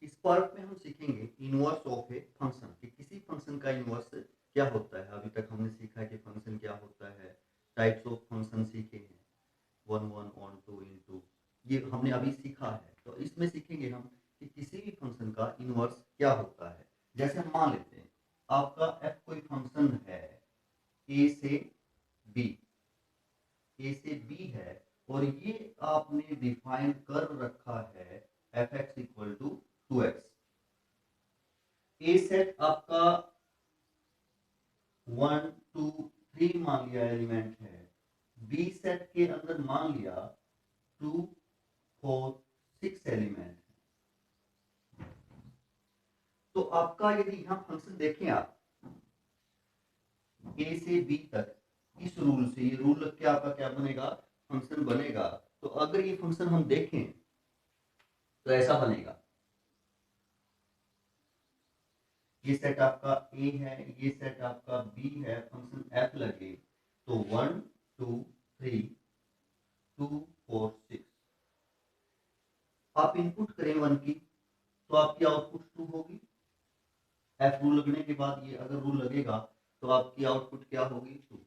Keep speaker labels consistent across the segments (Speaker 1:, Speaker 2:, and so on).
Speaker 1: इस पार्ट में हम सीखेंगे इनवर्स ऑफ ए फंक्शन कि किसी फंक्शन का इनवर्स क्या होता है। अभी तक हमने सीखा है कि फंक्शन क्या होता है, टाइप्स ऑफ फंक्शन सीखे हैं, one one onto into, ये हमने अभी सीखा है। तो इसमें सीखेंगे हम कि किसी भी फंक्शन का इनवर्स क्या होता है। जैसे हम मान लेते हैं आपका एफ कोई फंक्शन है ए से बी, ए से बी है, और ये आपने डिफाइन कर रखा है f x equal to 2x। A set आपका 1 2 3 मान लिया एलिमेंट है, बी सेट के अंदर मान लिया 2 4 6 एलिमेंट है। तो आपका यदि यहां फंक्शन देखें आप ए से बी तक, इस रूल से ये रूल क्या आपका क्या बनेगा, फंक्शन बनेगा। तो अगर ये फंक्शन हम देखें तो ऐसा बनेगा, ये सेट आपका ए है, ये सेट आपका बी है, फंक्शन एफ लगे तो 1 2 3 2 4 6। आप इनपुट करें 1 की तो आपकी आउटपुट 2 होगी। एफ रूल लगने के बाद ये अगर रूल लगेगा तो आपकी आउटपुट क्या होगी 2।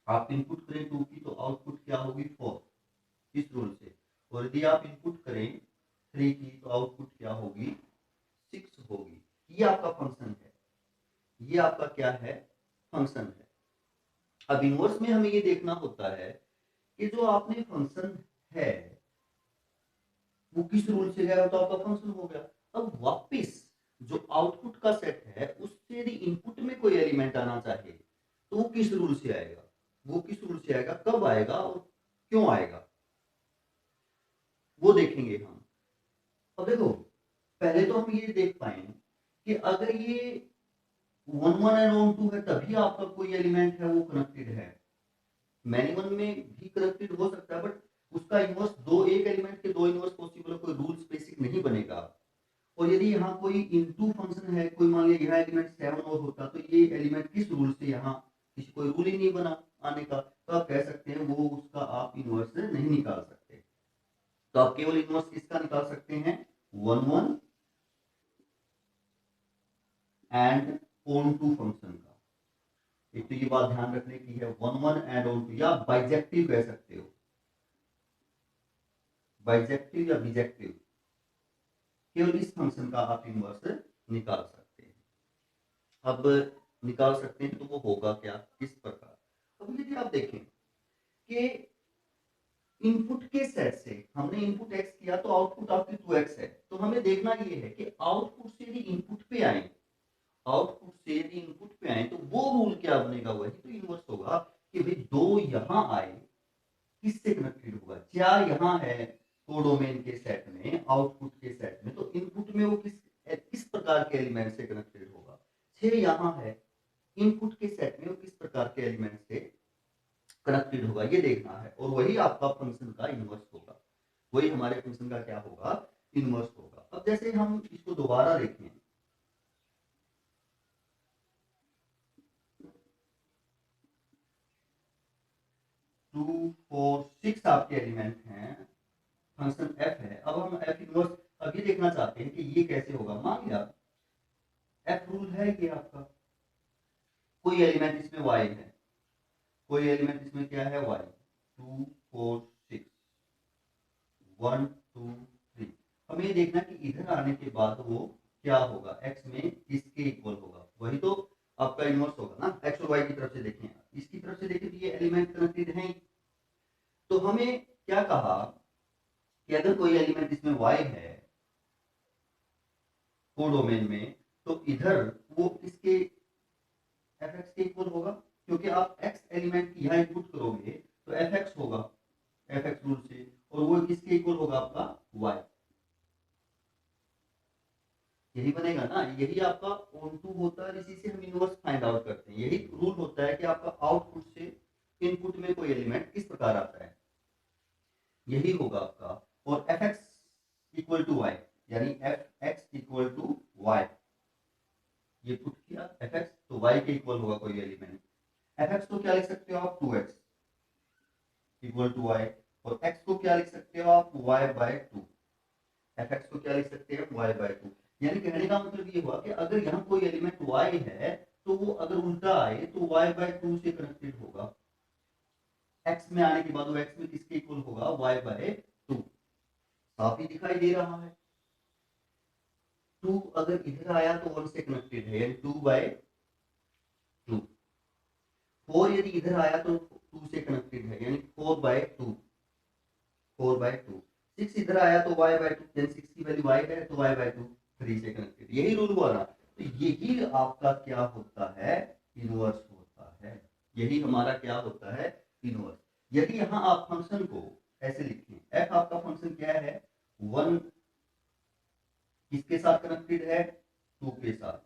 Speaker 1: आप इनपुट करें 2 की तो आउटपुट क्या होगी 4 इस रूल से। और यदि आप इनपुट करें 3 की तो आउटपुट क्या होगी 6 होगी। ये आपका फंक्शन है, ये आपका क्या है फंक्शन है। अब इनवर्स में हमें ये देखना होता है कि जो आपने फंक्शन है वो किस रूल से गया तो आपका फंक्शन हो गया। अब वापस जो आउटपुट का सेट है उससे यदि इनपुट में कोई एलिमेंट आना चाहिए तो वो किस रूल से आएगा, वो किस रूल से आएगा, कब आएगा और क्यों आएगा, वो देखेंगे हम। अब देखो पहले तो हम ये देख पाए कि अगर ये 1 1 एंड ऑन 2 है तभी आपका कोई एलिमेंट है वो कनेक्टेड है। मैनी वन में भी कनेक्टेड हो सकता है बट उसका इनवर्स दो, एक एलिमेंट के दो इनवर्स पॉसिबल है, कोई रूल्स बेसिक नहीं बनेगा। और यदि यहाँ कोई इनटू फंक्शन है, कोई मान लिया यहाँ एलिमेंट 7 और होता तो ये एलिमेंट किस रूल से, यहाँ किसी कोई रूल ही नहीं बना आने का, तो आप कह सकते हैं वो उसका आप इनवर्स नहीं निकाल सकते। तो आप केवल इनवर्स किसका निकाल सकते हैं 1 1 एंड ऑन टू फंक्शन का। एक तो ये बात ध्यान रखने की है 1 1 एंड ऑन टू, या बाइजेक्टिव कह सकते हो, बाइजेक्टिव या बिजेक्टिव, केवल इस फंक्शन का आप इनवर्स निकाल सकते हैं। अब निकाल सकते हैं तो वो होगा क्या किस प्रकार। अब यदि आप देखें कि इनपुट के सेट से हमने इनपुट x किया तो आउटपुट आपकी 2x है, तो हमें देखना ये है कि आउटपुट से यदि इनपुट पे आए, आउटपुट से यदि इनपुट पे आए तो वो रूल क्या बनेगा, वही तो इनवर्स होगा कि भाई 2 यहां आए किससे कनेक्टेड होगा, 4 यहां है कोडोमेन के सेट में, आउटपुट के सेट में, तो इनपुट में वो किस प्रकार के एलिमेंट से कनेक्टेड होगा। 6 यहां है इनपुट के सेट में, वो किस प्रकार के एलिमेंट से कनेक्टेड होगा ये देखना है। और वही आपका फंक्शन का इनवर्स होगा, वही हमारे फंक्शन का क्या होगा इनवर्स होगा। अब जैसे हम इसको दोबारा देखें, 2 4 6 आपके एलिमेंट हैं, फंक्शन एफ है। अब हम एफ इनवर्स अब ये देखना चाहते हैं कि ये कैसे होगा। मान लिया एफ रूल है ये आपका, कोई एलिमेंट इसमें वाई है, कोई एलिमेंट इसमें क्या है वाई, 2 4 6 1 2 3। हमें ये देखना कि इधर आने के बाद वो क्या होगा, एक्स में किसके इक्वल होगा, वही तो आपका इनवर्स होगा ना। एक्स और वाई की तरफ से देखें, इसकी तरफ से देखें तो ये एलिमेंट कनेक्टेड है। तो हमें क्या कहा कि अगर कोई एलिमेंट इसमें वाई है कोडोमेन में तो इधर वो किसके एफ एक्स के इक्वल होगा, क्योंकि आप एक्स एलिमेंट की यहाँ इनपुट करोगे तो एफ एक्स होगा एफ एक्स रूल से, और वो किसके इक्वल होगा आपका वाई, यही बनेगा ना। यही आपका ऑन टू होता है, इसी से हम इनवर्स फाइंड आउट करते हैं। यही रूल होता है कि आपका आउटपुट से इनपुट में कोई एलिमेंट किस प्रकार आता है, यही होगा आपका। और f x equal to y, यानी f x equal to y, ये पुट किया एफ एक्स तो वाई के इक्वल होगा कोई एलिमेंट। एफ एक्स को क्या लिख सकते हो आप 2x इक्वल टू वाई, और x को क्या लिख सकते हो आप y बाय 2। एफ एक्स को क्या लिख सकते हैं, वाई बाय टू। यानी कहने का मतलब ये हुआ कि अगर यहाँ कोई एलिमेंट वाई है तो वो अगर उल्टा आए तो वाई बाय टू से कनेक्टेड होगा, एक्स में आने के बाद वो एक्स में किसके इक्वल होगा, वाई बाय टू। साफ ही दिखाई दे रहा है। टू अगर इधर आया तो वन से कनेक्टेड है, यानी टू बाय टू। फोर यदि इधर आया तो टू से कनेक्टेड है, यानी four by two, four by two. Six इधर आया तो वाई बाय टू, यानी सिक्स की वैल्यू वाई है तो वाई बाय टू, थ्री से कनेक्टेड। यही रूल हुआ ना। तो यही आपका क्या होता है, इनवर्स होता है। यही हमारा क्या होता है, इनवर्स। यदि यहाँ आप फंक्शन को ऐसे लिखें, एफ आपका फंक्शन क्या है, वन किसके साथ कनेक्टेड है, टू के साथ।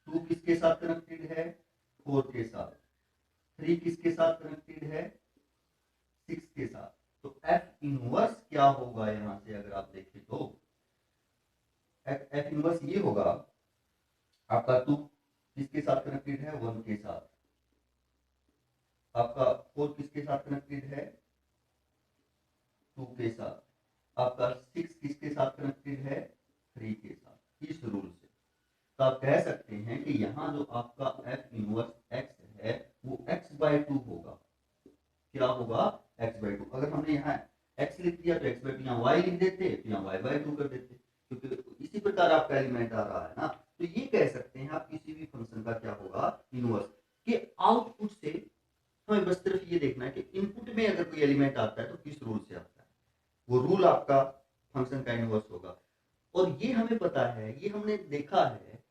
Speaker 1: टू किसके साथ कनेक्टेड है, फोर के साथ। थ्री किसके साथ कनेक्टेड है, सिक्स के साथ। तो एफ इनवर्स क्या होगा यहां से अगर आप देखें तो एफ इनवर्स ये होगा आपका, टू किसके साथ कनेक्टेड है, वन के साथ। आपका फोर किसके साथ कनेक्टेड है, टू के साथ। आपका सिक्स किसके साथ कनेक्टेड है, थ्री के साथ। इस रूल से तो आप कह सकते हैं कि यहाँ जो आपका एफ इनवर्स एक्स है वो एक्स बाय टू होगा। क्या होगा, एक्स बाय टू। अगर हमने यहाँ एक्स लिख दिया तो एक्स बाय टू, यहाँ वाई लिख देते तो यहाँ वाई बाय टू कर देते, क्योंकि इसी प्रकार आपका एलिमेंट आ रहा है ना। तो ये कह सकते हैं आप किसी भी फंक्शन का क्या होगा, इनवर्स। के आउटपुट से हमें बस सिर्फ ये देखना है कि इनपुट में अगर कोई एलिमेंट आता है तो किस रूल से आता है, वो रूल आपका फंक्शन का इनवर्स होगा। और ये हमें पता है, ये हमने देखा है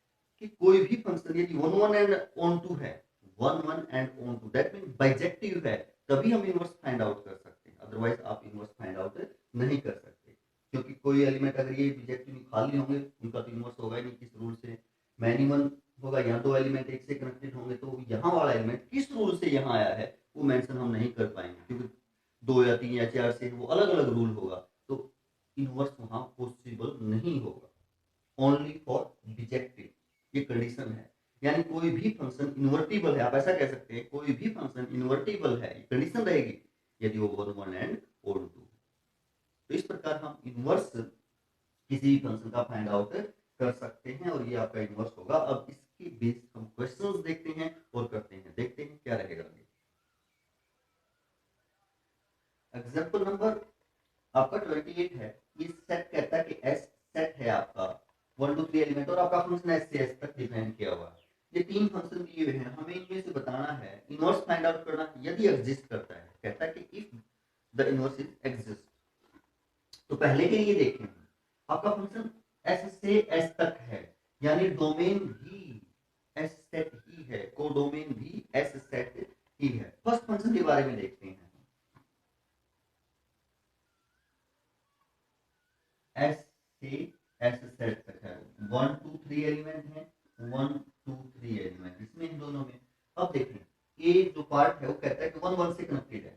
Speaker 1: कि कोई भी फंक्शन यदि one one and onto है, one one and onto, that mean bijective है, तभी हम इनवर्स फाइंड आउट कर सकते हैं। अदरवाइज आप इनवर्स फाइंड आउट नहीं कर सकते, क्योंकि कोई एलिमेंट अगर ये बाइजेक्टिव खाली होंगे उनका तो इनवर्स होगा ही नहीं। किस रूल से, मैनिमल होगा, यहाँ दो एलिमेंट एक से कनेक्टेड होंगे तो यहाँ वाला एलिमेंट किस रूल से यहाँ आया है वो मेंशन हम नहीं कर पाएंगे, क्योंकि दो या तीन या चार से वो अलग अलग रूल होगा, तो इनवर्स वहां पॉसिबल नहीं होगा। ओनली फॉर बिजेक्टिव, ये कंडीशन है। यानी कोई भी फंक्शन इन्वर्टिबल है, आप ऐसा कह सकते हैं कोई भी फंक्शन इन्वर्टिबल है, कंडीशन रहेगी यदि वो one one and onto. तो इस प्रकार हम इनवर्स किसी भी फंक्शन का फाइंड आउट कर सकते हैं और ये आपका इनवर्स होगा। अब इसके बेस हम क्वेश्चंस देखते हैं और करते हैं, देखते हैं क्या रहेगा। एग्जांपल नंबर आपका 28 है। इस सेट कहता है कि एस सेट है आपका 1 2 3 एलिमेंट और आपका फंक्शन एस से एस तक डिफाइन किया हुआ है। ये तीन फंक्शन दिए हुए हैं, हमें इनमें से बताना है, इनवर्स फाइंड आउट करना है यदि एग्जिस्ट करता है। कहता है कि if the inverse is exist. तो पहले के लिए देखें, आपका फंक्शन एस से एस तक है, यानी डोमेन भी एस सेट ही है, कोडोमेन भी एस सेट ही है। फर्स्ट फंक्शन के बारे में देखते हैं। एस से एस सेट तक है, 1 2 3 एलिमेंट है, 1 2 3 एलिमेंट इसमें इन दोनों में। अब देखें ए जो पार्ट है वो कहता है कि 1 1 से कनेक्टेड है।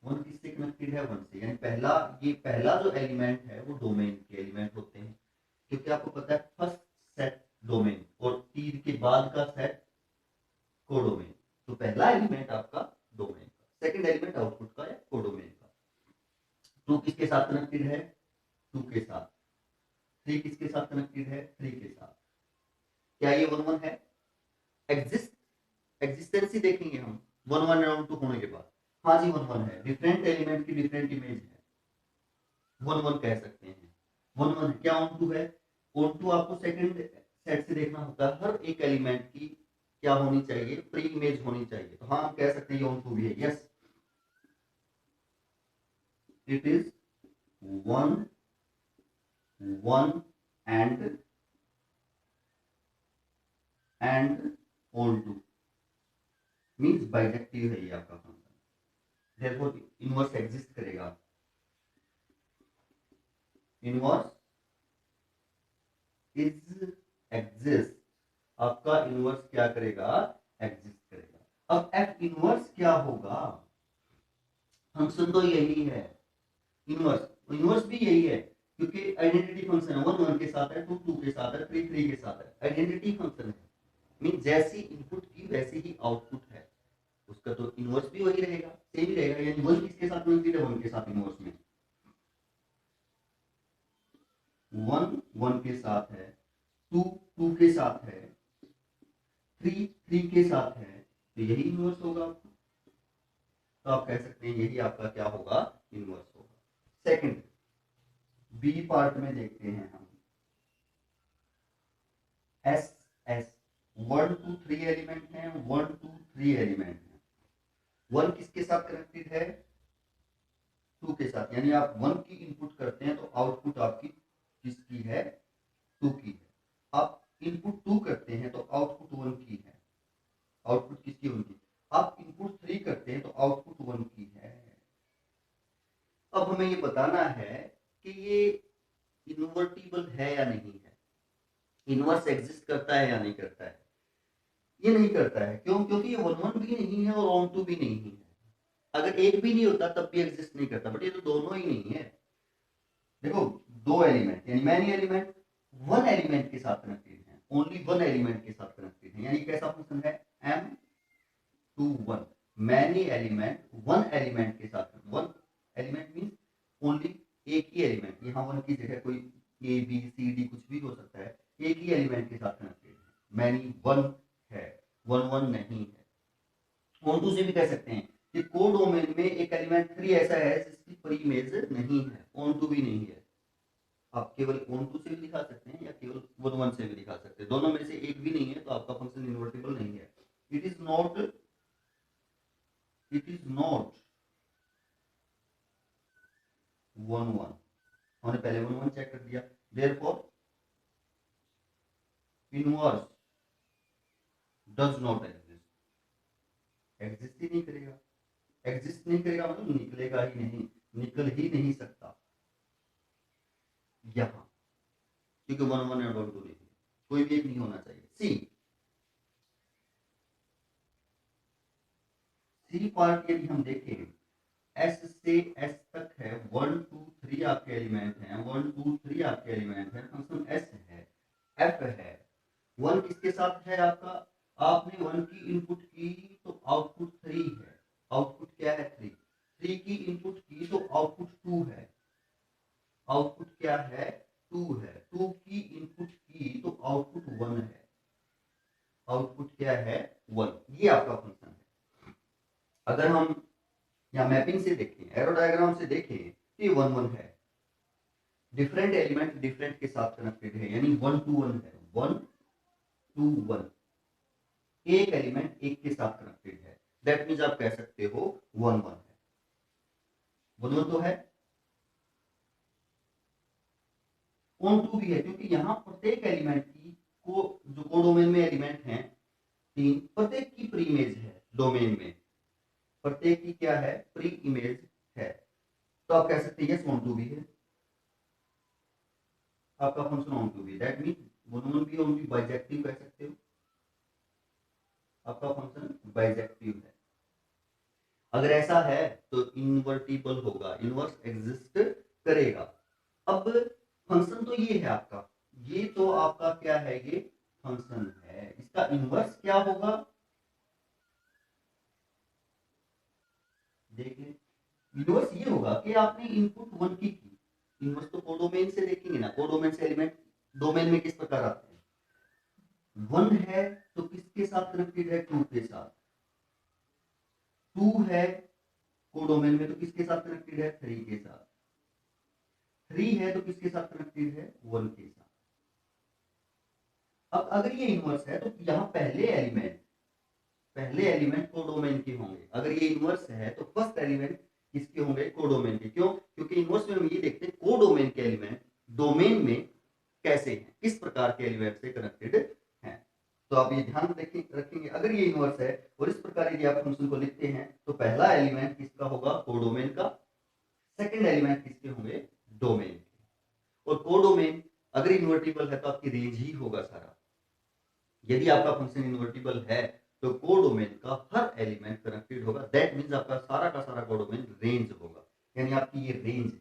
Speaker 1: 1 किससे कनेक्टेड है, 1 से, यानी पहला, ये पहला जो एलिमेंट है वो डोमेन के एलिमेंट होते हैं, क्योंकि आपको पता है फर्स्ट सेट डोमेन और तीर के बाद का सेट कोडोमेन। तो पहला एलिमेंट आपका डोमेन का, सेकंड एलिमेंट आउटपुट का या कोडोमेन का। 2 किसके साथ कनेक्टेड है, 2 के साथ। 3 किसके साथ कनेक्टेड है, 3 के साथ। क्या ये 1 1 है, एग्जिस्टेंसी देखेंगे हम 1 1 और 2 होने के बाद। हाँ जी 1 1 है, डिफरेंट एलिमेंट की डिफरेंट इमेज है, 1 1 कह सकते हैं। 1 1 क्या ऑन टू है, ऑन टू आपको सेकंड सेट से देखना होता है, हर एक एलिमेंट की क्या होनी चाहिए, प्री इमेज होनी चाहिए। तो हाँ हम कह सकते हैं ऑन टू भी है, yes it is 1 1 and on to means bijective है ये आपका फंक्शन, देयरफॉर इनवर्स एग्जिस्ट करेगा। इनवर्स इज एग्जिस्ट, आपका इनवर्स क्या करेगा, एग्जिस्ट करेगा। अब एफ इनवर्स क्या होगा, फंक्शन तो यही है इनवर्स, इनवर्स भी यही है, क्योंकि आइडेंटिटी फंक्शन है, 1 1 के साथ है, 2 2 के साथ है, 3 3 के साथ है, आइडेंटिटी फंक्शन है। मीन जैसी इनपुट की वैसे ही आउटपुट है, उसका तो इनवर्स भी वही रहेगा, सेम ही रहेगा। यानी 1 किसके साथ कनेक्टेड है, 1 के साथ इनवर्स में। 1 1 के साथ है, 2 2 के साथ है, 3 3 के साथ है, तो यही इनवर्स होगा आपका। तो आप कह सकते हैं यही आपका क्या होगा, इनवर्स होगा। सेकंड बी पार्ट में देखते हैं हम, एस एस 1 2 3 एलिमेंट हैं, 1 2 3 एलिमेंट हैं। 1 किसके साथ कनेक्टेड है, 2 के साथ, यानी आप 1 की इनपुट करते हैं तो आउटपुट आपकी किसकी है, 2 की है। आप इनपुट 2 करते हैं तो आउटपुट 1 की है, आउटपुट किसकी, 1 की। आप इनपुट 3 करते हैं तो आउटपुट 1 की है। अब हमें ये बताना है कि ये इन्वर्टिबल है या नहीं है, इनवर्स एग्जिस्ट करता है या नहीं करता है। ये नहीं करता है, क्यों, क्योंकि ये 1 1 भी नहीं है और ऑन 2 भी नहीं है। अगर एक भी नहीं होता तब भी एग्जिस्ट नहीं करता, बट ये तो दोनों ही नहीं है। देखो, 2 एलिमेंट यानी मैनी एलिमेंट 1 एलिमेंट के साथ कनेक्टेड है, ओनली 1 एलिमेंट के साथ कनेक्टेड है, यानी कैसा फंक्शन है, M21। मैनी एलिमेंट 1 एलिमेंट के साथ, 1 एलिमेंट मींस ओनली एक ही एलिमेंट, यहाँ 1 की जगह कोई ए बी सी डी कुछ भी हो सकता है, एक ही एलिमेंट के साथ कनेक्टेड है, मैनी 1 है, 1 1 नहीं है। ऑन 2 से भी कह सकते हैं कि कोडोमेन में एक एलिमेंट 3 ऐसा है जिसकी प्री इमेज नहीं है, ऑन 2 भी नहीं है। आप केवल ऑन 2 से भी दिखा सकते हैं या केवल 1 1 से भी दिखा सकते हैं, दोनों में से एक भी नहीं है तो आपका फंक्शन इन्वर्टिबल नहीं है। इट इज नॉट 1 1, हमने पहले 1 1 चेक कर दिया, therefore inverse does not exist, exist ही नहीं करेगा। एग्जिस्ट नहीं करेगा मतलब निकलेगा ही नहीं, निकल ही नहीं सकता यहां, क्योंकि 1 1 और 1 2 नहीं, कोई भी एक नहीं होना चाहिए। सी पार्ट यदि हम देखें, एस से एस तक है, 1 2 3 आपके एलिमेंट हैं, 1 2 3 आपके एलिमेंट हैं, फंक्शन एस है, एफ है। 1 किसके साथ है आपका, आपने 1 की इनपुट की तो आउटपुट 3 है, आउटपुट क्या है, 3 3 की इनपुट की तो आउटपुट 2 है, आउटपुट क्या है, 2 है, 2 की इनपुट की तो आउटपुट 1 है, आउटपुट क्या है, 1। ये आपका फंक्शन है। अगर हम या मैपिंग से देखें, एरो डायग्राम से देखें तो ये 1 1 है, डिफरेंट एलिमेंट डिफरेंट के साथ कनेक्टेड है, यानी 1 2 1 है, 1 2 1, एक एलिमेंट एक के साथ कनेक्टेड है, दैट मींस आप कह सकते हो 1 1 है। 1 1 तो है, ऑन 2 भी है, क्योंकि यहां प्रत्येक एलिमेंट की को जो कोडोमेन में एलिमेंट हैं 3, प्रत्येक की प्री इमेज है डोमेन में, प्रत्येक की क्या है, प्री इमेज है, तो आप कह सकते हैं यस ऑन 2 भी है, आपका फंक्शन ऑन 2 भी, दैट मींस 1 1 भी ऑन भी बाइजेक्टिव कह सकते हो, आपका फंक्शन बाइजेक्टिव है। अगर ऐसा है तो इन्वर्टिबल होगा, इनवर्स एग्जिस्ट करेगा। अब फंक्शन तो ये है आपका, ये तो आपका क्या है, ये फंक्शन है, इसका इनवर्स क्या होगा, देखिए इनवर्स ये होगा कि आपने इनपुट 1 की, इनवर्स तो कोडोमेन से देखेंगे ना, कोडोमेन से एलिमेंट डोमेन में किस प्रकार आते हैं, 1 है तो किसके साथ कनेक्टेड है, 2 के साथ, 2 है कोडोमेन में तो किसके साथ कनेक्टेड है, 3 के साथ, 3 है तो किसके साथ कनेक्टेड है, 1 के साथ। अब अगर ये इनवर्स है तो यहाँ पहले एलिमेंट कोडोमेन के होंगे, अगर ये इनवर्स है तो फर्स्ट एलिमेंट किसके होंगे, कोडोमेन के। क्यों, क्योंकि इनवर्स में हम ये देखते हैं कोडोमेन के एलिमेंट डोमेन में कैसे हैं, किस प्रकार के एलिमेंट से कनेक्टेड हैं। तो आप ये ध्यान रखेंगे, अगर ये इनवर्स है और इस प्रकार यदि आप फंक्शन को लिखते हैं तो पहला एलिमेंट किसका होगा, कोडोमेन का, सेकंड एलिमेंट किसके होंगे, डोमेन के। और कोडोमेन अगर इन्वर्टिबल है तो आपकी रेंज ही होगा सारा, यदि आपका फंक्शन इन्वर्टिबल है तो कोडोमेन का हर एलिमेंट कनेक्टेड होगा, दैट मींस आपका सारा का सारा कोडोमेन रेंज होगा, यानी आपकी ये रेंज है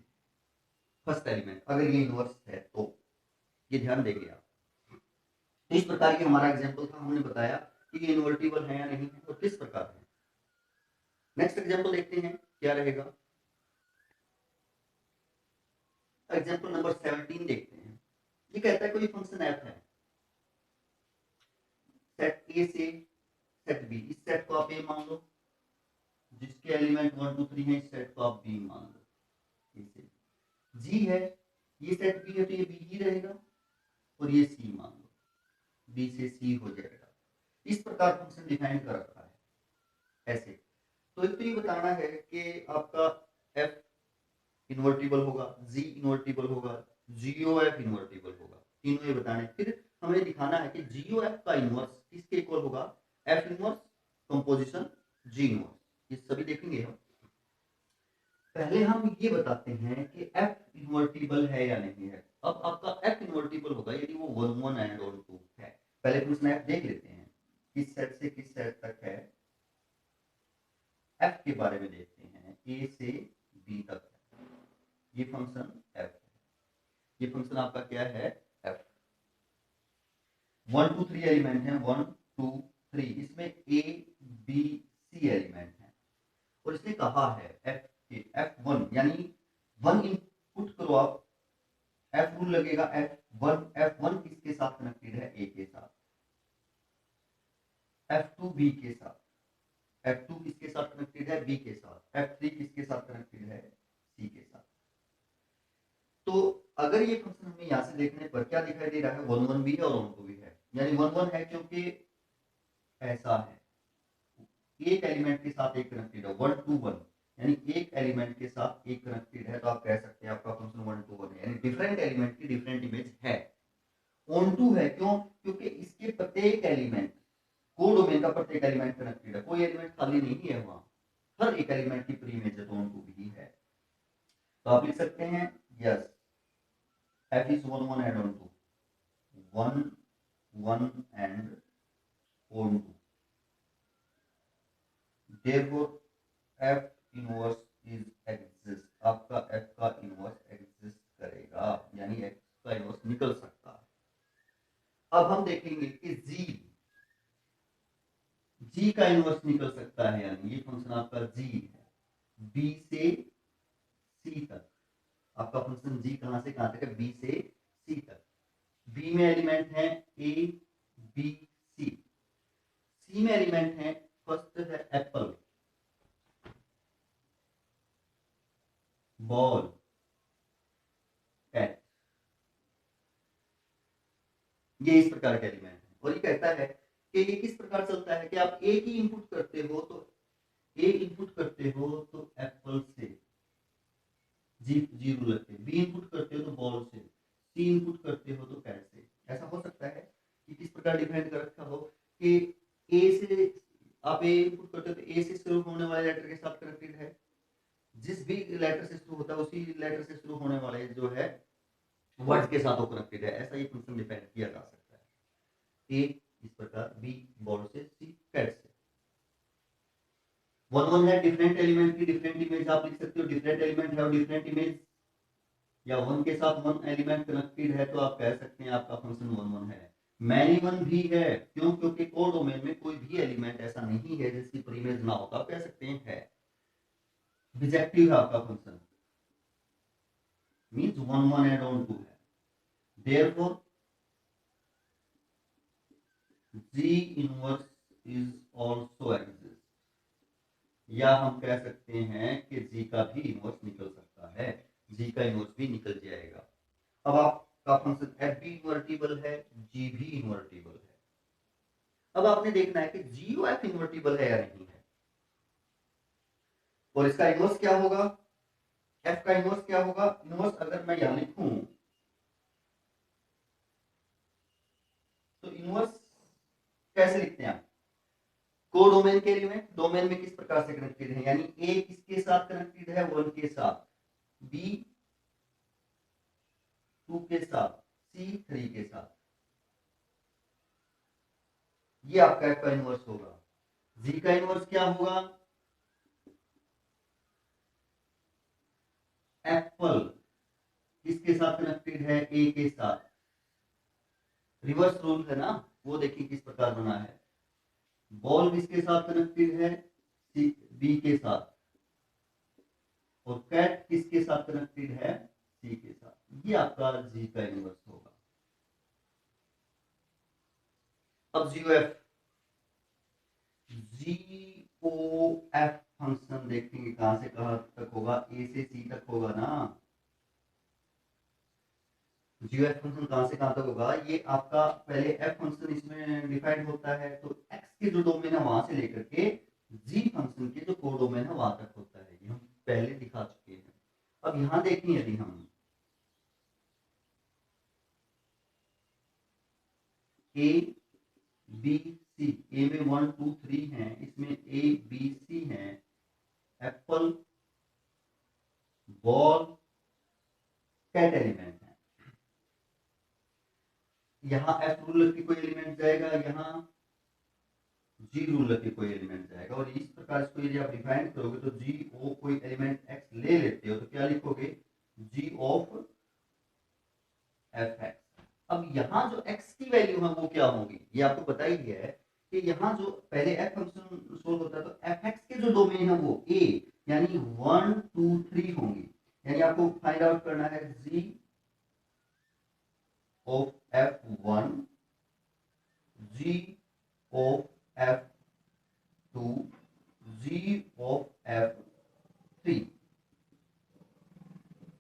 Speaker 1: फर्स्ट एलिमेंट अगर ये इनवर्स है तो, ये ध्यान देंगे आप। तो इस प्रकार की हमारा एग्जांपल था, हमने बताया कि ये इन्वर्टिबल है या नहीं है और किस प्रकार है। नेक्स्ट एग्जांपल देखते हैं क्या रहेगा, एग्जांपल नंबर 17 देखते हैं। ये कहता है कोई फंक्शन एफ है, सेट ए से सेट बी, इस सेट को आप ए मान लो, जिसके एलिमेंट 1 2 3 है, इस सेट को आप बी मान लो। इसे जी है, ये सेट बी है तो ये बी ही रहेगा, और ये सी मान लो, बी से सी हो जाएगा। इस प्रकार फंक्शन डिफाइन कर रखा है ऐसे। तो एक तो ये बताना है कि आपका एफ इन्वर्टिबल होगा, जी इन्वर्टिबल होगा, जीओ एफ इन्वर्टिबल होगा, तीनों ये बताने। फिर हमें दिखाना है कि जीओ एफ का इन्वर्स किसके इक्वल होगा, एफ इन्वर्स कंपोजिशन जी इन्वर्स, ये सभी देखेंगे हम। पहले हम ये बताते हैं कि एफ इन्वर्टिबल है या नहीं है। अब आपका एफ इन्वर्टिबल होगा यदि वो 1 1 एंड ऑन 2 है। पहले फंक्शन एफ देख लेते हैं, किस सेट से किस सेट तक है। एफ के बारे में देखते हैं, ए से बी तक है, ये फंक्शन एफ है। ये फंक्शन आपका क्या है, एफ। 1 2 3 एलिमेंट है, 1 2 3, इसमें ए बी सी एलिमेंट है, और इसने कहा है एफ के F1 यानी 1 इनपुट करो आप, एफ रूल लगेगा F1, F1 किसके साथ कनेक्टेड है, ए के साथ, F2 बी के साथ, F2 किसके साथ कनेक्टेड है, बी के साथ, F3 किसके साथ कनेक्टेड है, सी के साथ। तो अगर ये फंक्शन हमें यहां से देखने पर क्या दिखाई दे रहा है, 1 1 भी है और 1 2 भी है, यानी 1 1 है क्योंकि ऐसा है, एक एलिमेंट के साथ एक कनेक्टेड है, 1 2 1 यानी एक एलिमेंट के साथ एक कनेक्टेड है, तो आप कह सकते हैं आपका फंक्शन 1 2 1 है, यानी डिफरेंट एलिमेंट की डिफरेंट इमेज है। ऑन टू है क्यों, क्योंकि इसके प्रत्येक एलिमेंट, कोडोमेन का प्रत्येक एलिमेंट कनेक्टेड है, कोई एलिमेंट खाली नहीं है वहां, हर एक एलिमेंट की प्री इमेज ऑन टू भी है। तो आप लिख सकते हैं yes f is 1 1 and onto, 1 1 and onto, therefore f inverse is exist, आपका f का इनवर्स एग्जिस्ट करेगा, यानी f का इनवर्स निकल सकता है। अब हम देखेंगे कि g का इनवर्स निकल सकता है, यानी ये फंक्शन आपका g है, b से c तक, आपका फंक्शन g कहां से कहां तक है, b से c तक। b में एलिमेंट है a b c, c में एलिमेंट है, फर्स्ट है एप्पल, बॉल, कैट, ये इस प्रकार के एलिमेंट है। और ये कहता है कि ये किस प्रकार चलता है कि आप ए की इनपुट करते हो तो ए इनपुट करते हो तो एप्पल से जी जीरो लगते, बी इनपुट करते हो तो बॉल से, सी इनपुट करते हो तो कैट से। ऐसा हो सकता है कि किस प्रकार डिफाइन कर रखा हो कि ए से आप ए इनपुट करते हो तो ए से शुरू होने वाले लेटर के साथ कनेक्टेड है, जिस भी लेटर से शुरू होता है उसी लेटर से शुरू होने वाले जो है वर्ड के साथ वो कनेक्टेड है। ऐसा ये फंक्शन डिफाइन किया जा सकता है, ए इस प्रकार, बी बॉल से, सी कैट से। 1 1 है, डिफरेंट एलिमेंट की डिफरेंट इमेज आप लिख सकते हो, डिफरेंट एलिमेंट है और डिफरेंट इमेज, या 1 के साथ 1 एलिमेंट कनेक्टेड है तो आप कह सकते हैं आपका फंक्शन 1 1 है। मैनी 1 भी है, क्यों, क्योंकि कोडोमेन में कोई भी एलिमेंट ऐसा नहीं है जिसकी प्रीमेज ना हो, तो आप कह सकते हैं है। बिजेक्टिव है आपका फंक्शन, मींस 1 1 एंड ऑन 2 है, therefore ji inverse is also exist, या हम कह सकते हैं कि जी का भी इनवर्स निकल सकता है, जी का इनवर्स भी निकल जाएगा। अब आपका फंक्शन एफ भी इन्वर्टिबल है, जी भी इन्वर्टिबल है। अब आपने देखना है कि जीओ एफ इन्वर्टिबल है या नहीं है, और इसका इनवर्स क्या होगा, एफ का इनवर्स क्या होगा। इनवर्स अगर मैं यहां लिखूं तो इनवर्स कैसे लिखते हैं आप, कोडोमेन के एलिमेंट डोमेन में किस प्रकार से कनेक्टेड है, यानी ए किसके साथ कनेक्टेड है, 1 के साथ, बी 2 के साथ, सी 3 के साथ, ये आपका एफ का इनवर्स होगा। जी का इनवर्स क्या होगा, एप्पल किसके साथ कनेक्टेड है, ए के साथ, रिवर्स रूल है ना, वो देखिए किस प्रकार बना है, बॉल किसके साथ कनेक्टेड है, सी बी के साथ, और कैट किसके साथ कनेक्टेड है, सी के साथ, ये आपका जी का इनवर्स होगा। अब जीओएफ फंक्शन देखेंगे कहां से कहां तक होगा, ए से सी तक होगा ना। जीओएफ फंक्शन कहां से कहां तक होगा, ये आपका पहले एफ फंक्शन इसमें डिफाइंड होता है, तो एक्स के जो डोमेन है वहां से लेकर के जी फंक्शन के जो कोडोमेन है वहां तक होता है, ये हम पहले दिखा चुके हैं। अब यहां देखें यदि हम ए बी सी, ए में 1 2 3 है, इसमें ए बी सी है, एप्पल बॉल कैट एलिमेंट है। यहाँ एफ रूलर की कोई एलिमेंट जाएगा, यहाँ जी रूलर की कोई एलिमेंट जाएगा, और इस प्रकार इसको यदि आप डिफाइन करोगे तो जी ओ कोई एलिमेंट एक्स ले लेते हो तो क्या लिखोगे, जी ऑफ एफ एक्स। अब यहाँ जो x की वैल्यू है वो क्या होगी, ये आपको पता ही है कि यहाँ जो पहले f फंक्शन सोल्व होता है तो fx के जो डोमेन है वो a यानी 1 2 3 होंगी, यानी आपको फाइंड आउट करना है g of f1, g of f2, g of f3,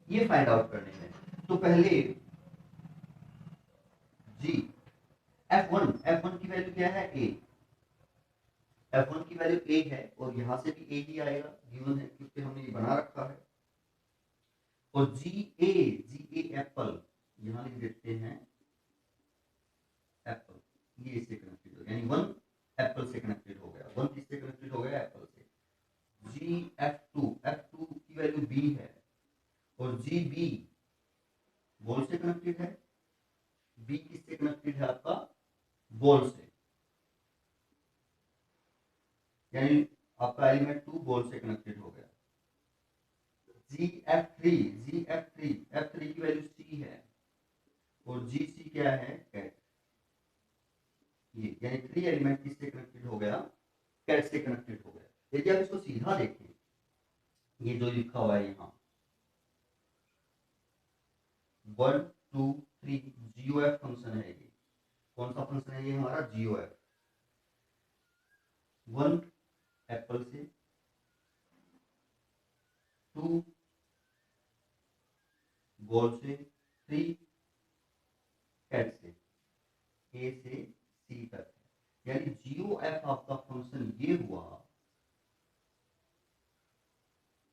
Speaker 1: ये फाइंड आउट करने हैं। तो पहले जी f1 की वैल्यू क्या है, a, f1 की वैल्यू a है, और यहां से भी a ही आएगा, गिवन है क्योंकि हमने ये बना रखा है। और जी ए एप्पल, यहां लिख देते हैं एप्पल, ये इससे कनेक्टेड हो गया, यानी 1 एप्पल से कनेक्टेड हो गया, 1 किससे कनेक्टेड हो गया, एप्पल से। जी f2 की वैल्यू b है, और जी बी बॉल से कनेक्टेड है, बी किससे कनेक्टेड है आपका, बॉल से, यानी आपका एलिमेंट 2 बॉल से कनेक्टेड हो गया। एफ थ्री की वैल्यू सी है, और जी सी क्या है, कैट, ये यानी 3 एलिमेंट किससे कनेक्टेड हो गया, कैट से कनेक्टेड हो गया। यदि आप इसको सीधा देखें, ये जो लिखा हुआ है यहाँ 1 2 3 जीओएफ फंक्शन है, ये कौन सा फंक्शन है, ये हमारा जीओएफ। 1 एप्पल से, 2 बॉल से, 3 कैट से, ए से सी तक है, यानी जीओएफ आपका फंक्शन ये हुआ।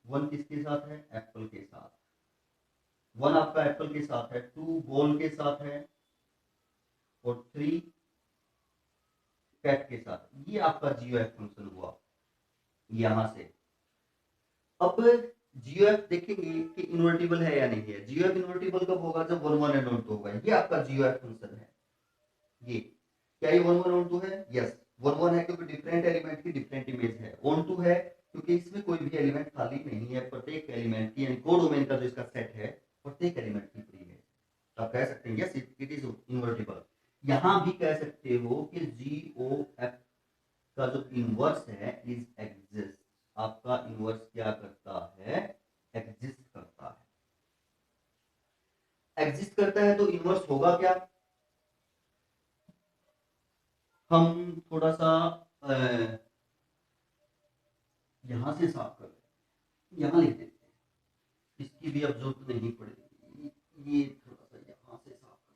Speaker 1: 1 किसके साथ है, एप्पल के साथ, 1 आपका एप्पल के साथ है, 2 बॉल के साथ है, और 3 कैट के साथ, ये आपका जीओएफ फंक्शन हुआ यहां से। अब जीओएफ देखेंगे कि इन्वर्टिबल है या नहीं है। जीओएफ इन्वर्टिबल कब होगा, जब 1 1 एंड 2 होगा, ये आपका जीओएफ फंक्शन है। ये क्या ये 1 1 और 2 है, यस 1 1 है क्योंकि डिफरेंट एलिमेंट की डिफरेंट इमेज है, ऑन 2 है क्योंकि इसमें कोई भी एलिमेंट खाली नहीं है, प्रत्येक एलिमेंट की यानी कोडोमेन का जो इसका सेट है प्रत्येक एलिमेंट की फ्री है, तो आप कह सकते हैं यस इट इज इन्वर्टिबल। यहां भी कह सकते हो कि जीओएफ का जो इनवर्स है इज एग्जिस्ट, आपका इनवर्स क्या करता है, एग्जिस्ट करता है। एग्जिस्ट करता है तो इनवर्स होगा क्या, हम थोड़ा सा यहां से साफ कर लें, यहां लिख देते हैं, इसकी भी अब जरूरत नहीं पड़ेगी, ये थोड़ा सा यहां से साफ कर।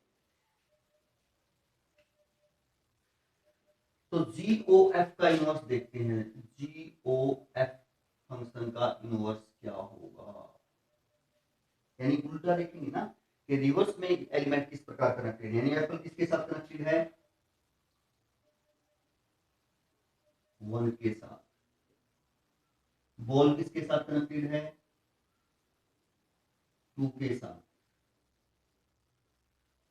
Speaker 1: तो जीओएफ का इनवर्स देखते हैं, जीओएफ फंक्शन का इनवर्स क्या होगा, यानी उल्टा देखेंगे ना कि रिवर्स में एलिमेंट किस प्रकार कनेक्टेड है, यानी एप्पल किसके साथ कनेक्टेड है, 1 के साथ, बॉल किसके साथ कनेक्टेड है, 2 के साथ,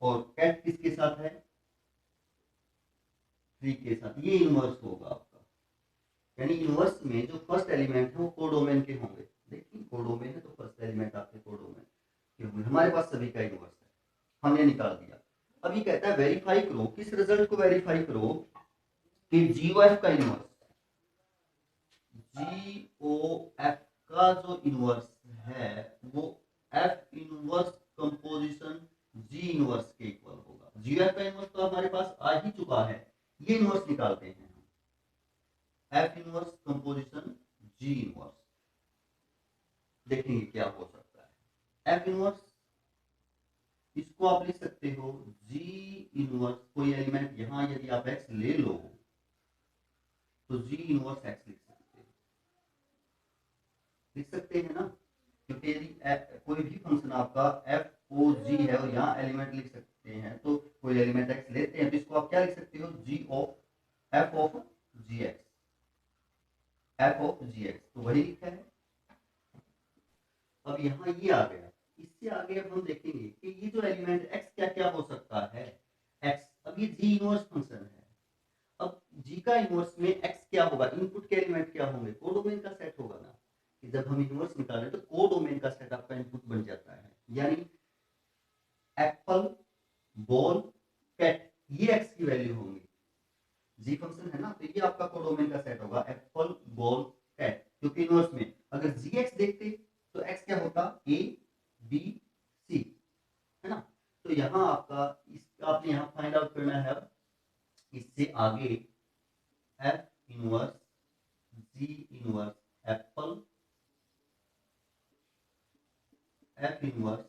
Speaker 1: और कैट किसके साथ है, 3 के साथ, ये इनवर्स होगा आपका। यानी इनवर्स में जो फर्स्ट एलिमेंट है वो कोडोमेन के होंगे, देखिए कोडोमेन है तो फर्स्ट एलिमेंट आपके कोडोमेन के होंगे, हमारे पास सभी का इनवर्स है, हमने निकाल दिया। अब ये कहता है वेरीफाई करो, किस रिजल्ट को वेरीफाई करो, कि जीओएफ का इनवर्स, जीओएफ का जो इनवर्स है वो एफ इनवर्स कंपोजिशन जी इनवर्स के इक्वल होगा। जीओएफ का इनवर्स तो हमारे पास आ ही चुका है, ये इनवर्स निकालते हैं हम, एफ इनवर्स कंपोजिशन जी इनवर्स। देखेंगे क्या हो सकता है। एफ इनवर्स इसको आप लिख सकते हो जी इनवर्स, कोई एलिमेंट यहां यदि आप एक्स ले लो तो जी इनवर्स एक्स लिख सकते हैं ना, क्योंकि यदि कोई भी फंक्शन आपका एफ ओ जी है और यहाँ एलिमेंट लिख सकते हैं, तो कोई एलिमेंट एक्स लेते हैं तो इसको आप क्या लिख सकते हो, g of f of g x, f of g x, तो वही लिखा है। अब यहाँ ये आ गया, इससे आगे अब हम देखेंगे कि ये जो एलिमेंट एक्स क्या क्या हो सकता है, एक्स, अब ये जी इनवर्स फंक्शन है। अब जी का इनवर्स में एक्स क्या होगा, इनपुट के एलिमेंट क्या होंगे, कोडोमेन का सेट होगा ना, कि जब हम इनवर्स निकालें तो कोडोमेन का सेट आपका इनपुट बन जाता है, यानी एप्पल बॉल कैट, ये एक्स की वैल्यू होंगी, जी फंक्शन है ना, तो ये आपका कोडोमेन का सेट होगा एप्पल बॉल कैट, क्योंकि इनवर्स में अगर जी एक्स देखते तो एक्स क्या होता, ए बी सी, है ना। तो यहाँ आपका इसका आपने यहाँ फाइंड आउट करना है। अब इससे आगे f inverse g inverse apple, f inverse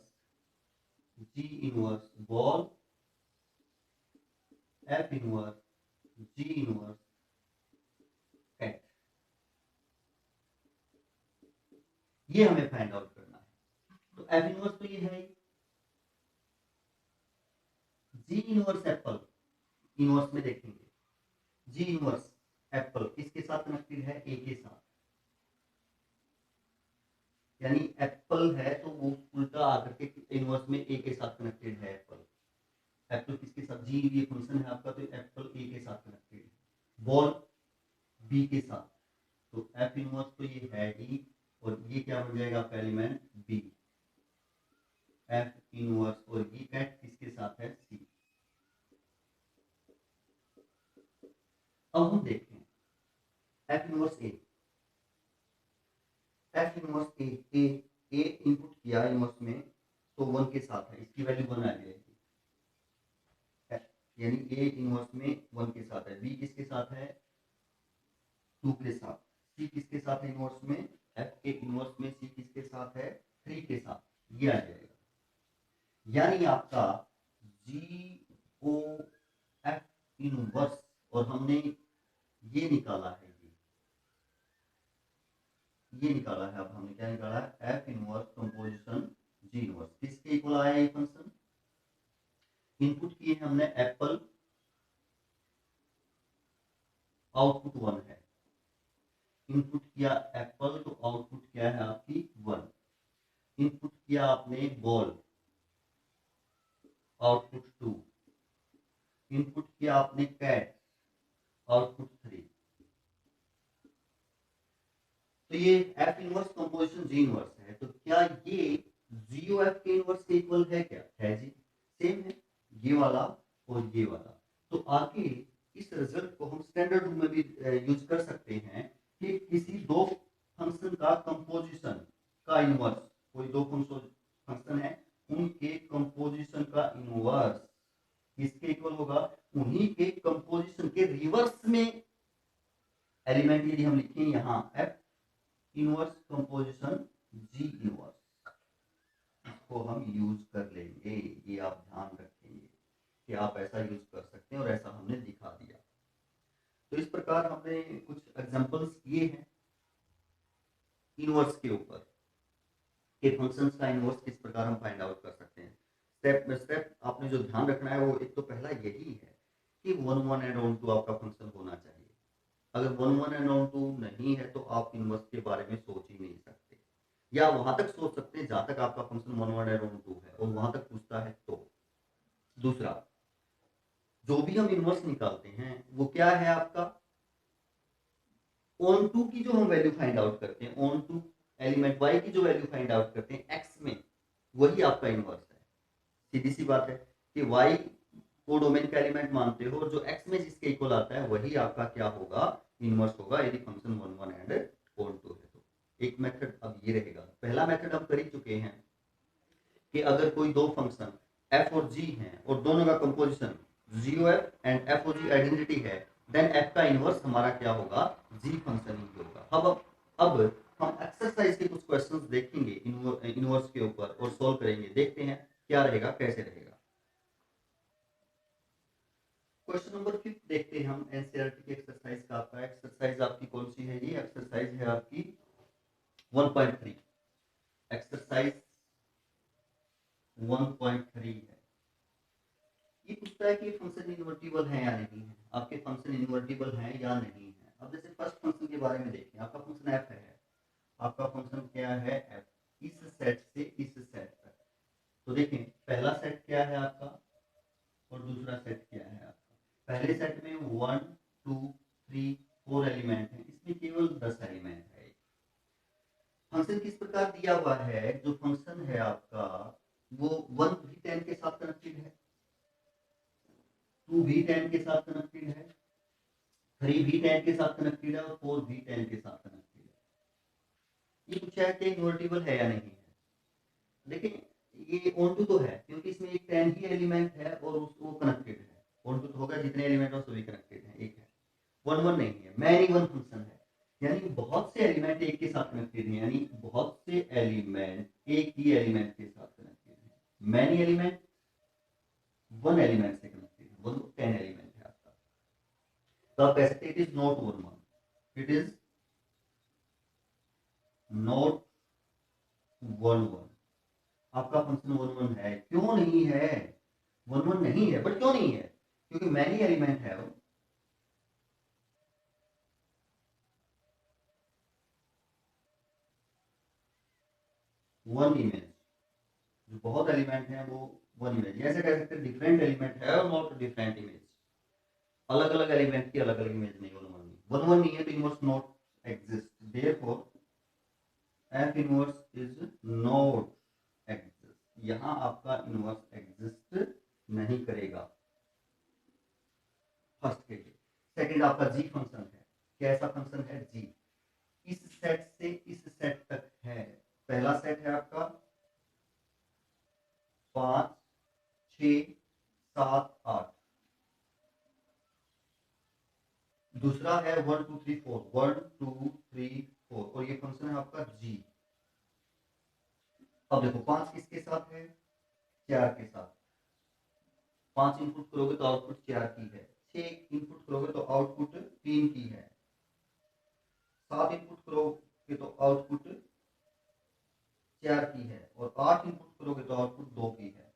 Speaker 1: g inverse ball, f inverse g inverse cat, ये हमें फाइंड आउट करना है। तो एफ इनवर्स तो ये है, जी इनवर्स एप्पल, इनवर्स में देखेंगे जी इनवर्स एप्पल किसके साथ कनेक्टेड है, ए के साथ, यानी एप्पल है तो वो उल्टा आकर के इनवर्स में ए के साथ कनेक्टेड है एप्पल, एप्पल किसके साथ, जी ये फंक्शन है आपका, तो एप्पल ए के साथ कनेक्टेड है, बॉल बी के साथ, तो एफ इनवर्स तो ये है ही, और ये क्या बन जाएगा आपका एलिमेंट बी, एफ इनवर्स, और ये कैट किसके साथ है, सी। अब हम देखें एफ इनवर्स ए, एफ इनवर्स ए, ए इनपुट किया इनवर्स में तो 1 के साथ है, इसकी वैल्यू 1 आ जाएगी, यानी ए इनवर्स में 1 के साथ है, बी किसके साथ है 2 के साथ, सी किसके साथ है इनवर्स में, एफ के इनवर्स में सी किसके साथ है 3 के साथ, ये आ जाएगा, यानी आपका जी ओ एफ इनवर्स, और हमने ये निकाला है, ये निकाला है, अब हमने क्या निकाला है, एफ इनवर्स कंपोजिशन जी इनवर्स, किसके इक्वल आया ये फंक्शन, इनपुट किए हमने एप्पल, आउटपुट 1 है, इनपुट किया एप्पल तो आउटपुट क्या है आपकी 1, इनपुट किया आपने बॉल, आउटपुट 2, इनपुट किया आपने कैट, आउटपुट 3, तो ये एफ इनवर्स कंपोजिशन जी इनवर्स है, तो क्या ये जीओ एफ के इनवर्स के इक्वल है, क्या है जी, सेम है, ये वाला और ये वाला। तो आगे इस रिजल्ट को हम स्टैंडर्ड रूल में भी यूज कर सकते हैं कि किसी दो फंक्शन का कंपोजिशन का इनवर्स, कोई दो फंक्शन है उनके कंपोजिशन का इनवर्स किसके इक्वल होगा, उन्हीं के कंपोजिशन के रिवर्स में एलिमेंट यदि हम लिखें यहाँ एफ इनवर्स कंपोजिशन जी इनवर्स, इसको हम यूज कर लेंगे, ये आप ध्यान रखेंगे कि आप ऐसा यूज कर सकते हैं, और ऐसा हमने दिखा दिया। तो इस प्रकार हमने कुछ एग्जांपल्स किए हैं इनवर्स के ऊपर, कि फंक्शंस का इनवर्स किस प्रकार हम फाइंड आउट कर सकते हैं। स्टेप बाय स्टेप आपने जो ध्यान रखना है वो एक तो पहला यही है कि 1 1 एंड ऑन 2 आपका फंक्शन होना चाहिए, अगर 1 1 एंड ऑन 2 नहीं है तो आप इनवर्स के बारे में सोच ही नहीं सकते, या वहां तक सोच सकते हैं जहां तक आपका फंक्शन 1 1 एंड ऑन 2 है, और वहां तक पूछता है तो। दूसरा, जो भी हम इनवर्स निकालते हैं वो क्या है आपका, ऑन टू की जो हम वैल्यू फाइंड आउट करते हैं, ऑन टू एलिमेंट वाई की जो वैल्यू फाइंड आउट करते हैं एक्स में, वही आपका इनवर्स है। सीधी सी बात है कि वाई को डोमेन का एलिमेंट मानते हो, और जो एक्स में जिसके इक्वल आता है वही आपका क्या होगा, इनवर्स होगा, यदि फंक्शन 1 1 एंड ऑन टू है तो। एक मेथड अब ये रहेगा, पहला मेथड हम कर ही चुके हैं कि अगर कोई दो फंक्शन एफ और जी हैं और दोनों का composition g o f and f o g identity है, देन एफ का इनवर्स हमारा क्या होगा, जी फंक्शन ही होगा। अब हम एक्सरसाइज के कुछ क्वेश्चंस देखेंगे इनवर्स के ऊपर और सॉल्व करेंगे, देखते हैं क्या रहेगा, कैसे रहेगा। क्वेश्चन नंबर 5 देखते हैं हम एनसीईआरटी की एक्सरसाइज का। आपका एक्सरसाइज आपकी कौन सी है, ये एक्सरसाइज है आपकी 1.3। एक्सरसाइज 1.3 है। ये पूछता है कि फंक्शन इन्वर्टिबल है या नहीं है, आपके फंक्शन इन्वर्टिबल है या नहीं है। अब जैसे फर्स्ट फंक्शन के बारे में देखें, आपका फंक्शन एफ है, आपका फंक्शन क्या है एफ, इस सेट से इस सेट तक। तो देखें पहला सेट क्या है आपका और दूसरा सेट क्या है आपका। पहले सेट में 1 2 3 4 एलिमेंट है, इसमें केवल 10 एलिमेंट है। फंक्शन किस प्रकार दिया हुआ है, जो फंक्शन है आपका वो 1 भी 10 के साथ कनेक्टेड है, 2 भी 10 के साथ कनेक्टेड है, 3 भी 10 के साथ कनेक्टेड है और 4 भी 10 के साथ कनेक्टेड है। ये पूछा है कि इन्वर्टिबल है या नहीं है। देखिए ये ऑन टू तो है, क्योंकि इसमें एक 10 ही एलिमेंट है और वो कनेक्टेड है। ऑन टू तो होगा, जितने एलिमेंट हो सभी कनेक्टेड है, एक है। 1 1 नहीं है, मैनी वन फंक्शन है, यानी बहुत से एलिमेंट एक के साथ कनेक्टेड है, यानी बहुत से एलिमेंट एक ही एलिमेंट के साथ कनेक्टेड है। मैनी एलिमेंट वन एलिमेंट से कनेक्टेड है, वन 10 एलिमेंट है आपका। तो आप कह सकते हैं it is not 1 1, it is not 1 1। आपका फंक्शन 1 1 है, क्यों नहीं है, 1 1 नहीं है, बट क्यों नहीं है, क्योंकि मैनी एलिमेंट है। वन इमेज, जो बहुत एलिमेंट है वो वन इमेज, ऐसे कह सकते हैं डिफरेंट एलिमेंट है और नॉट डिफरेंट इमेज। अलग अलग एलिमेंट की अलग अलग इमेज नहीं, वन वन नहीं है, तो inverse not exist, therefore F inverse is not exist. यहां आपका इनवर्स एग्जिस्ट नहीं करेगा फर्स्ट के लिए। सेकंड आपका जी फंक्शन है, कैसा फंक्शन है जी, इस सेट से इस सेट तक है। पहला सेट है आपका 5 6 7 8, दूसरा है 1 2 3 4, 1 2 3 4, और ये फंक्शन है आपका जी। अब देखो 5 किसके साथ है, 4 के साथ। 5 इनपुट करोगे तो आउटपुट 4 की है, 6 इनपुट करोगे तो आउटपुट 3 की है, 7 इनपुट करोगे तो आउटपुट 4 की है, और 8 इनपुट करोगे तो आउटपुट 2 की है।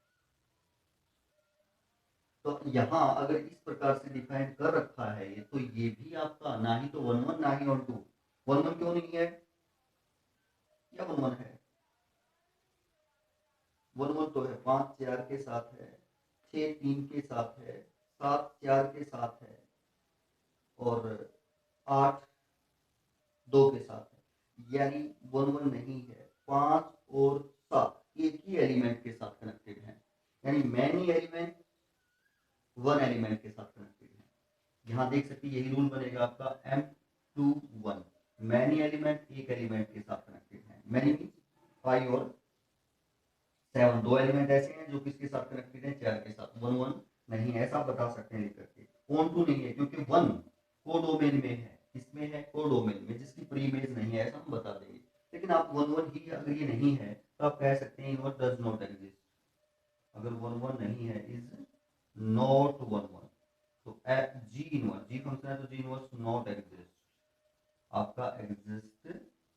Speaker 1: तो यहाँ अगर इस प्रकार से डिफाइन कर रखा है ये, तो ये भी आपका ना ही तो 1 1 ना ही 1 2। 1 1 क्यों नहीं है, क्या 1 1 है, 1 1 तो है, 5 4 के साथ है, 6 3 के साथ है, 7 4 के साथ है, और 8 2 के साथ है, यानी 1 1 नहीं है। 5 और 7 एक ही एलिमेंट के साथ कनेक्टेड है, यानी मैनी एलिमेंट वन एलिमेंट के साथ कनेक्टेड है। यहाँ देख सकते यही रूल बनेगा आपका M2 1, मैनी एलिमेंट एक एलिमेंट के साथ कनेक्टेड है। मैनी मींस 5 और 7, दो एलिमेंट ऐसे हैं जो किसके साथ कनेक्टेड है, 4 के साथ। 1 1 नहीं है, ऐसा बता सकते हैं लिख करके। ऑन टू नहीं है, क्योंकि 1 कोडोमेन में है, इसमें है कोडोमेन में, जिसकी प्री इमेज नहीं है, ऐसा हम बता देंगे। लेकिन आप 1 1 ही अगर ये नहीं है तो आप कह सकते हैं इनवर्स डज नॉट एग्जिस्ट। अगर 1 1 नहीं है, इज नॉट 1 1, तो जी इनवर्स, जी फंक्शन है तो जी इनवर्स नॉट एग्जिस्ट, आपका एग्जिस्ट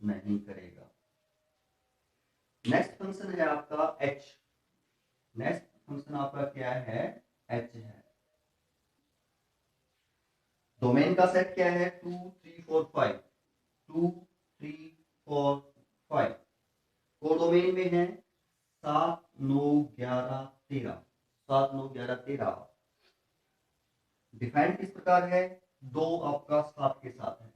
Speaker 1: नहीं करेगा। नेक्स्ट फंक्शन है आपका एच। नेक्स्ट फंक्शन आपका क्या है, एच है। डोमेन का सेट क्या है, 2 3 4 5, 2 3 4 5। कोडोमेन में है 7 9 11 13, 7 9 11 13। डिफाइन किस प्रकार है, दो आपका 7 के साथ है,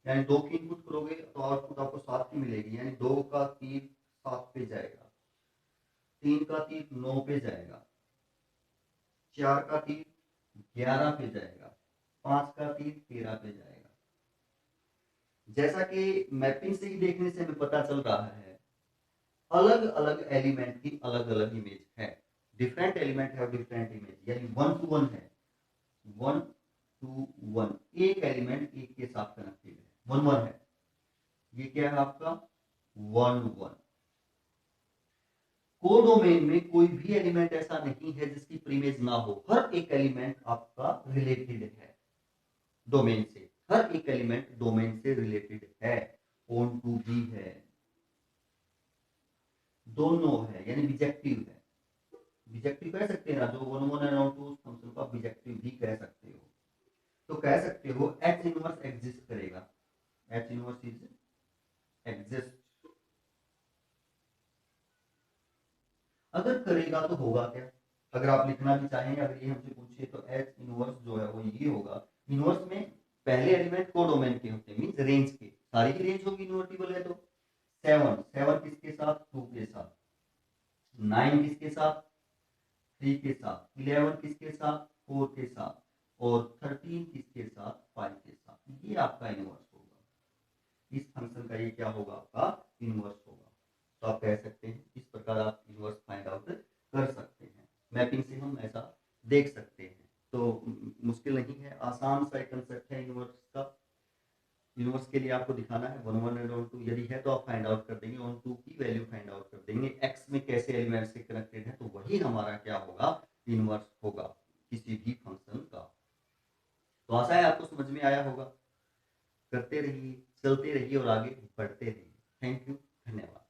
Speaker 1: यानी 2 की इनपुट करोगे तो आउटपुट आपको 7 की मिलेगी, यानी 2 का तीर 7 पे जाएगा, 3 का तीर 9 पे जाएगा, 4 का तीर 11 पे जाएगा, 5 का तीर 13 पे जाएगा। जैसा कि मैपिंग से ही देखने से हमें पता चल रहा है, अलग अलग एलिमेंट की अलग अलग इमेज है। Different element have different image, यानी 1 to 1 है, 1 to 1, एक एलिमेंट एक के साथ कनेक्टेड है, 1 1 है, ये क्या है आपका 1 1। कोडोमेन में कोई भी एलिमेंट ऐसा नहीं है जिसकी प्रीमेज ना हो, हर एक एलिमेंट आपका रिलेटेड है डोमेन से, हर एक एलिमेंट डोमेन से रिलेटेड है, ऑन टू भी है, दोनों है, यानी बिजेक्टिव है, बिजेक्टिव कह सकते हैं ना, जो 1 1 एंड ऑन टू उस फंक्शन को बिजेक्टिव भी कह सकते हो। तो कह सकते हो H इनवर्स एग्जिस्ट करेगा, H इनवर्स इज एग्जिस्ट। अगर करेगा तो होगा क्या, अगर आप लिखना भी चाहें, अगर ये हमसे पूछे तो H इनवर्स जो है वो ये होगा, इनवर्स में पहले एलिमेंट कोडोमेन के होते हैं, मींस रेंज के, सारी की रेंज होगी इनवर्टिबल है तो 7 7 किसके साथ 2 के साथ, 9 किसके साथ 3 के साथ, 11 किसके साथ 4 के साथ, और 13 किसके साथ 5 के साथ, ये आपका इनवर्स होगा, इस फंक्शन का ये क्या होगा आपका इनवर्स होगा। तो आप कह सकते हैं इस प्रकार आप इनवर्स फाइंड आउट कर सकते हैं, मैपिंग से हम ऐसा देख सकते हैं। तो मुश्किल नहीं है, आसान सा एक कंसेप्ट है इनवर्स का। इनवर्स के लिए आपको दिखाना है 1 1 एंड ऑन 2, यदि है तो आप फाइंड आउट कर देंगे, ऑन 2 की वैल्यू फाइंड आउट कर देंगे, एक्स में कैसे एलिमेंट से कनेक्टेड है, तो वही हमारा क्या होगा इनवर्स होगा किसी भी फंक्शन का। तो आशा है आपको समझ में आया होगा, करते रहिए, चलते रहिए और आगे बढ़ते रहिए। थैंक यू, धन्यवाद।